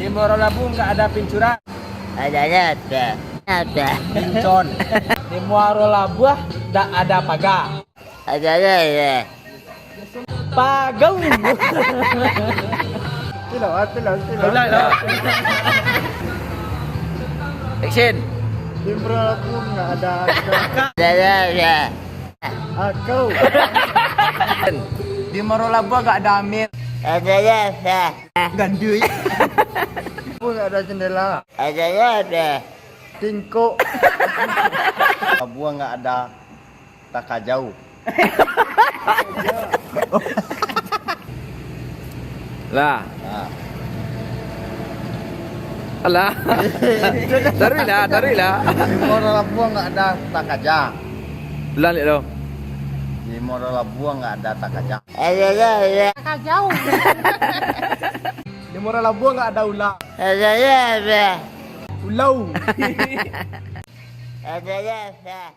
Di Morolabu nggak ada pincuran. Adanya ada. Pincon. Di Muaro Labuah nggak ada pagar. Adanya ya. Pagau. Tilo. Action. Di Morolabu nggak ada Adanya ya. akau. Di Morolabu nggak ada Amir. Adanya ya. Gandui. Nggak ada jendela. Adanya ya. Tingko. Buah nggak ada takajau. Lah. Nah. Alah. Taruh lah. Di Morolabu nggak ada takaja. Lan lo. Di Morolabu nggak ada takaja. Adanya ya. Di Morolabu nggak ada ular. Adanya ya. Ulau. Adanya ya.